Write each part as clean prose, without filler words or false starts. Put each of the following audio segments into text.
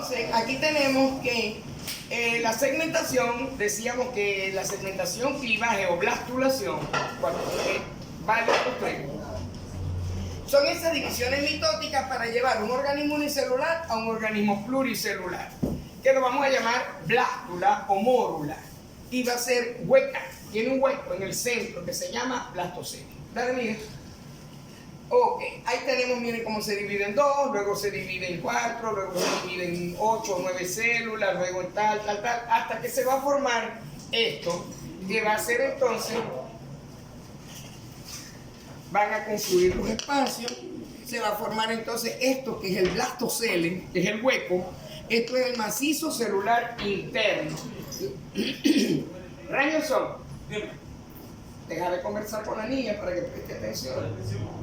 Entonces, aquí tenemos que la segmentación, decíamos que la segmentación, clivaje o blastulación, cuando vale los tres, son esas divisiones mitóticas para llevar un organismo unicelular a un organismo pluricelular, que lo vamos a llamar blástula o mórula, y va a ser hueca, tiene un hueco en el centro que se llama blastocele. Dale, Miguel. Ok, ahí tenemos, miren cómo se divide en 2, luego se divide en 4, luego se divide en 8 o 9 células, luego en tal, hasta que se va a formar esto, que va a ser entonces, van a confluir los espacios, se va a formar entonces esto que es el blastocele, que es el hueco, esto es el macizo celular interno. Rayonson, deja de conversar con la niña para que preste atención.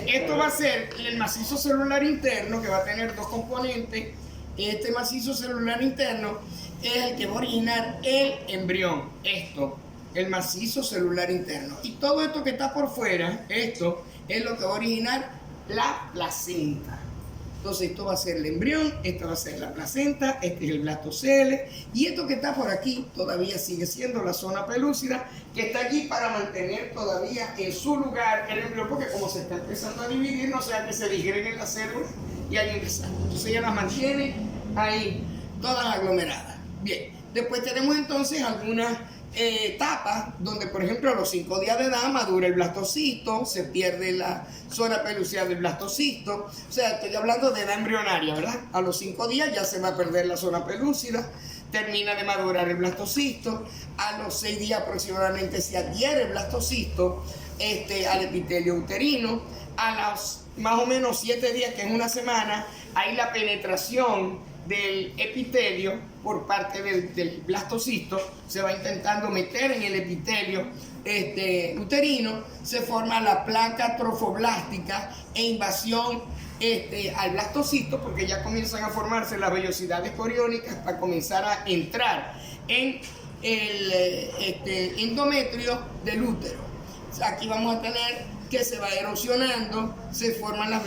Esto va a ser el macizo celular interno, que va a tener dos componentes. Este macizo celular interno es el que va a originar el embrión, el macizo celular interno, y todo esto que está por fuera, esto es lo que va a originar la placenta. Entonces esto va a ser el embrión, esta va a ser la placenta, este es el blastocele, y esto que está por aquí todavía sigue siendo la zona pelúcida, que está allí para mantener todavía en su lugar el embrión, porque como se está empezando a dividir, no sea que se digreguen las células y ahí empezar. Entonces ella las mantiene ahí todas aglomeradas. Bien, después tenemos entonces algunas etapas donde, por ejemplo, a los 5 días de edad madura el blastocisto, se pierde la zona pelúcida del blastocisto. O sea, estoy hablando de edad embrionaria, ¿verdad? A los 5 días ya se va a perder la zona pelúcida, termina de madurar el blastocisto. A los 6 días aproximadamente se adhiere el blastocisto al epitelio uterino. A los más o menos 7 días, que es una semana, hay la penetración del epitelio por parte del blastocisto, se va intentando meter en el epitelio uterino, se forma la placa trofoblástica e invasión al blastocisto, porque ya comienzan a formarse las vellosidades coriónicas para comenzar a entrar en el endometrio del útero. Aquí vamos a tener que se va erosionando, se forman las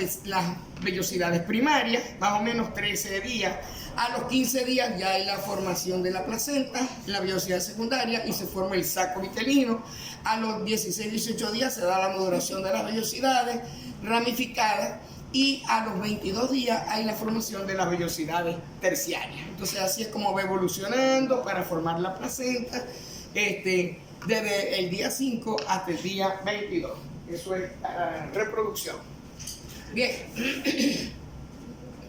vellosidades primarias, más o menos 13 días. A los 15 días ya hay la formación de la placenta, la vellosidad secundaria, y se forma el saco vitelino. A los 16-18 días se da la maduración de las vellosidades ramificadas, y a los 22 días hay la formación de las vellosidades terciarias. Entonces así es como va evolucionando para formar la placenta, desde el día 5 hasta el día 22. Eso es reproducción. Bien.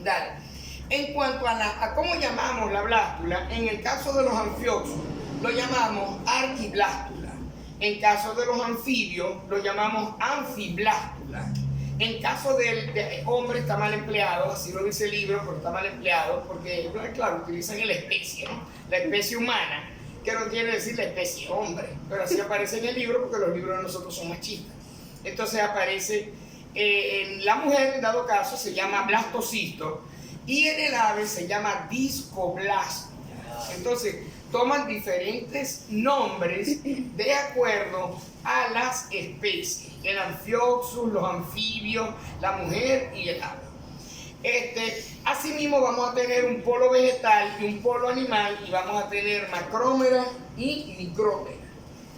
Dale. En cuanto a cómo llamamos la blástula, en el caso de los anfioxos lo llamamos arquiblástula. En caso de los anfibios lo llamamos anfiblástula. En caso del hombre está mal empleado, así lo dice el libro, pero está mal empleado porque, claro, utilizan la especie, ¿no? La especie humana, que no quiere decir la especie hombre, pero así aparece en el libro porque los libros de nosotros son machistas. Entonces aparece en la mujer, en dado caso, se llama blastocisto, y en el ave se llama discoblasto. Entonces toman diferentes nombres de acuerdo a las especies: el anfioxus, los anfibios, la mujer y el ave. Asimismo vamos a tener un polo vegetal y un polo animal, y vamos a tener macrómera y micrómera.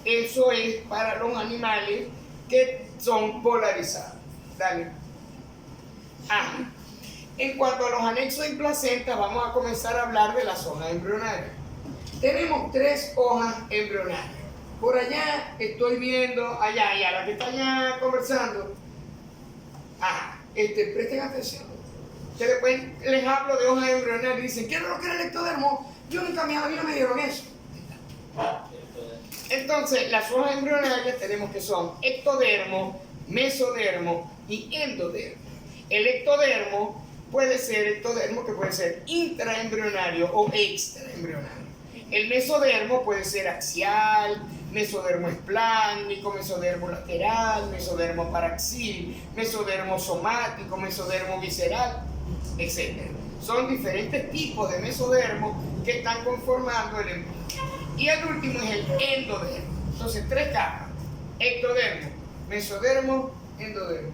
Eso es para los animales que son polarizados. Dale. En cuanto a los anexos y placentas, vamos a comenzar a hablar de las hojas embrionarias. Tenemos 3 hojas embrionarias. Por allá estoy viendo, allá, y a la que está allá conversando, presten atención. Que después les hablo de hojas embrionarias y dicen, ¿qué es lo que era el ectodermo? Yo nunca me dieron eso. Entonces, las hojas embrionarias tenemos que son ectodermo, mesodermo y endodermo. El ectodermo puede ser ectodermo, que puede ser intraembrionario o extraembrionario. El mesodermo puede ser axial, mesodermo esplásmico, mesodermo lateral, mesodermo paraxil, mesodermo somático, mesodermo visceral, etc. Son diferentes tipos de mesodermo que están conformando el embrión. Y el último es el endodermo. Entonces, 3 capas: ectodermo, mesodermo, endodermo.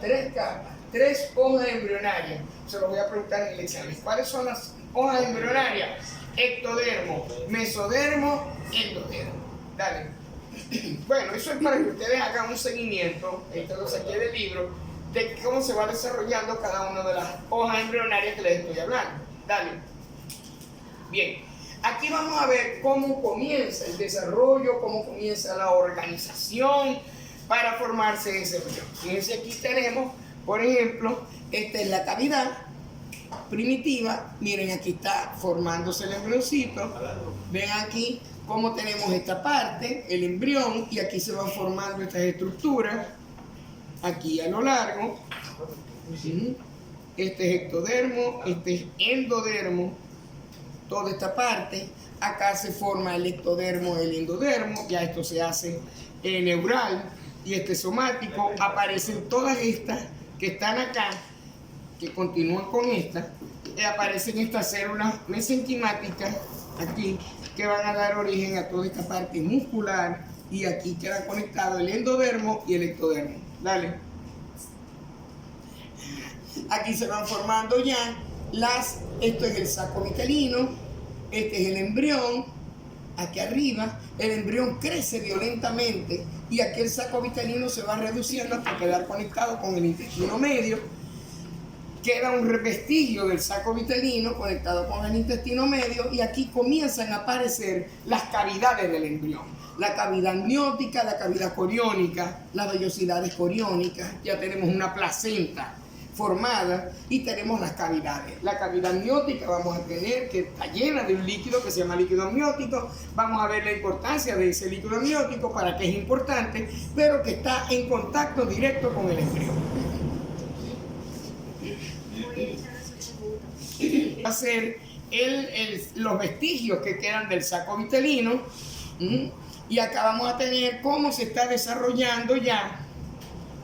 3 capas. 3 hojas embrionarias. Se lo voy a preguntar en el examen. ¿Cuáles son las hojas embrionarias? Ectodermo, mesodermo, endodermo. Dale. Bueno, eso es para que ustedes hagan un seguimiento, esto lo saqué del libro, de cómo se va desarrollando cada una de las hojas embrionarias que les estoy hablando. Dale. Bien, aquí vamos a ver cómo comienza el desarrollo, cómo comienza la organización para formarse ese embrión. Fíjense, aquí tenemos, por ejemplo, esta es la cavidad primitiva. Miren, aquí está formándose el embrioncito. Ven aquí cómo tenemos esta parte, el embrión, y aquí se van formando estas estructuras, aquí a lo largo. Este es ectodermo, este es endodermo, toda esta parte. Acá se forma el ectodermo, el endodermo, ya esto se hace neural, y este somático. Aparecen todas estas que están acá, que continúan con estas, y aparecen estas células mesenquimáticas aquí, que van a dar origen a toda esta parte muscular, y aquí queda conectado el endodermo y el ectodermo. Dale. Aquí se van formando ya esto es el saco vitelino, este es el embrión, aquí arriba, el embrión crece violentamente, y aquí el saco vitelino se va reduciendo hasta quedar conectado con el intestino medio. Queda un vestigio del saco vitelino conectado con el intestino medio, y aquí comienzan a aparecer las cavidades del embrión. La cavidad amniótica, la cavidad coriónica, las vellosidades coriónicas. Ya tenemos una placenta formada y tenemos las cavidades. La cavidad amniótica vamos a tener que está llena de un líquido que se llama líquido amniótico. Vamos a ver la importancia de ese líquido amniótico, para qué es importante, pero que está en contacto directo con el embrión. Va a ser los vestigios que quedan del saco vitelino. Y acá vamos a tener cómo se está desarrollando ya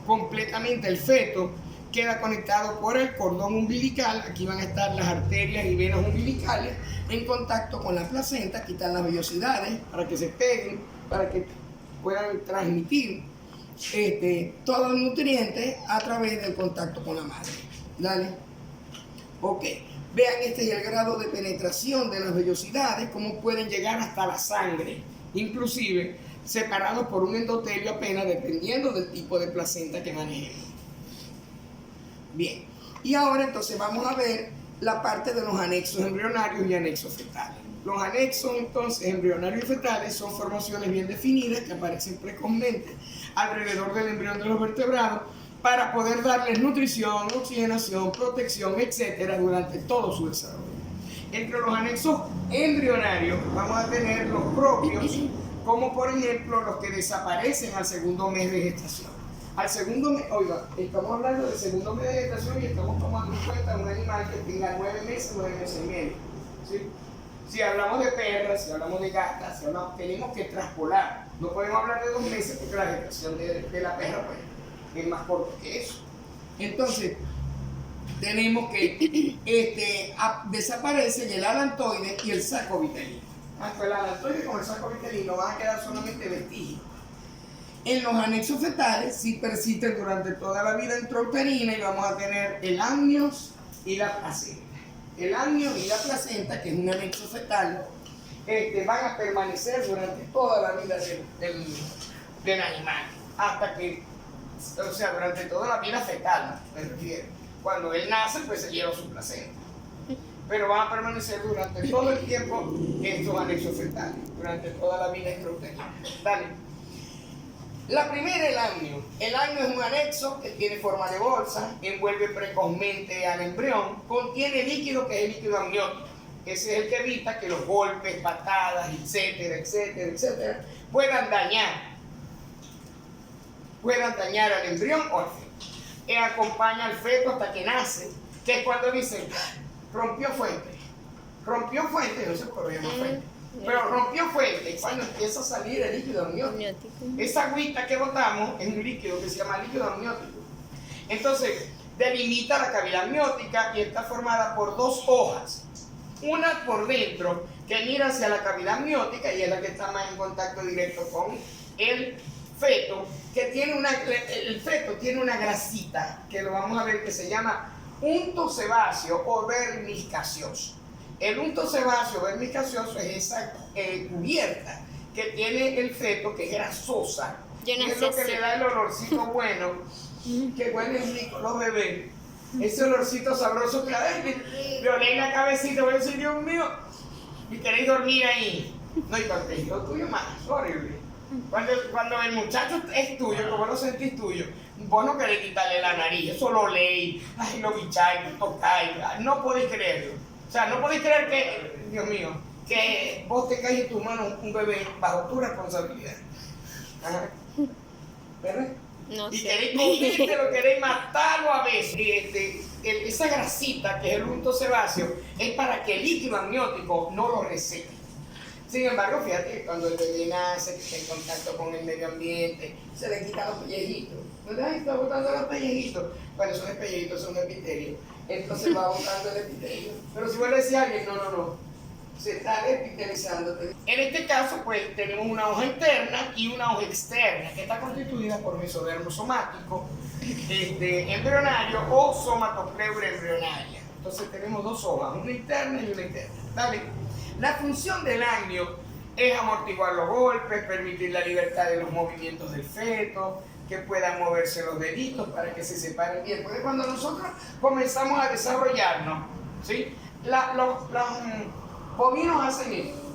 completamente el feto. Queda conectado por el cordón umbilical. Aquí van a estar las arterias y venas umbilicales en contacto con la placenta. Aquí están las vellosidades para que se peguen, para que puedan transmitir todos los nutrientes a través del contacto con la madre. Dale. Ok. Vean, este es el grado de penetración de las vellosidades, cómo pueden llegar hasta la sangre, inclusive separados por un endotelio apenas, dependiendo del tipo de placenta que manejemos. Bien, y ahora entonces vamos a ver la parte de los anexos embrionarios y anexos fetales. Los anexos entonces embrionarios y fetales son formaciones bien definidas que aparecen precozmente alrededor del embrión de los vertebrados, para poder darles nutrición, oxigenación, protección, etcétera, durante todo su desarrollo. Entre los anexos embrionarios vamos a tener los propios, como por ejemplo los que desaparecen al segundo mes de gestación. Al segundo mes, oiga, estamos hablando del segundo mes de gestación y estamos tomando en cuenta un animal que tenga 9 meses y medio. ¿Sí? Si hablamos de perras, si hablamos de gatas, tenemos que traspolar. No podemos hablar de 2 meses porque la gestación de la perra pues, es más corto que eso. Entonces, tenemos que desaparecen el alantoide y el saco vitelino. Tanto el alantoide como el saco vitelino van a quedar solamente vestigios. En los anexos fetales sí persisten durante toda la vida intrauterina, y vamos a tener el amnios y la placenta. El amnio y la placenta, que es un anexo fetal, van a permanecer durante toda la vida del animal, hasta que, o sea, durante toda la vida fetal, me refiero. Cuando él nace, pues se lleva su placenta. Pero van a permanecer durante todo el tiempo estos anexos fetales, durante toda la vida intrauterina. Dale. La primera, el amnio. El amnio es un anexo que tiene forma de bolsa, envuelve precozmente al embrión, contiene líquido que es el líquido amniótico. Ese es el que evita que los golpes, patadas, etcétera, etcétera, etcétera, puedan dañar al embrión o al feto. Acompaña al feto hasta que nace, que es cuando dicen, rompió fuente, no se puede llamar fuente. Pero rompió fuente, y cuando empieza a salir el líquido amniótico. Esa agüita que botamos es un líquido que se llama líquido amniótico. Entonces, delimita la cavidad amniótica y está formada por 2 hojas. Una por dentro, que mira hacia la cavidad amniótica y es la que está más en contacto directo con el feto que tiene el feto tiene una grasita, que lo vamos a ver, que se llama unto sebáceo o vermis gaseoso. El unto sebáceo o vermis gaseoso es esa cubierta que tiene el feto, que es grasosa, Yo no y es sé lo que si- le da el olorcito bueno, que huelen rico los bebés. Ese olorcito sabroso que le olé en la cabecita, voy a decir, Dios mío, y queréis dormir ahí. No, y cuando es hijo tuyo, más horrible. Cuando el muchacho es tuyo, como lo sentís tuyo, vos no querés quitarle la nariz, eso lo leí, ay, lo bicháis, lo tocáis, no podéis creerlo. O sea, no podéis creer que, Dios mío, que vos te caes en tu mano un bebé bajo tu responsabilidad. Ajá. ¿Verdad? No Y sé. queréis comértelo, queréis matarlo a veces. Esa grasita, que es el unto sebáceo, es para que el líquido amniótico no lo reseque. Sin embargo, fíjate que cuando el bebé nace, que está en contacto con el medio ambiente, se le quitan los pellejitos. ¿Verdad? Está botando los pellejitos. Bueno, esos pellejitos son epitelios. Entonces va botando el epitelio. Pero si vos le decís a alguien, no. Se está epitelizando. En este caso, pues tenemos una hoja interna y una hoja externa, que está constituida por mesodermo somático, embrionario o somatopleura embrionaria. Entonces tenemos dos hojas, una interna y una interna. ¿Vale? La función del año es amortiguar los golpes, permitir la libertad de los movimientos del feto, que puedan moverse los deditos para que se separen bien. Porque cuando nosotros comenzamos a desarrollarnos, ¿sí? Los bovinos hacen esto.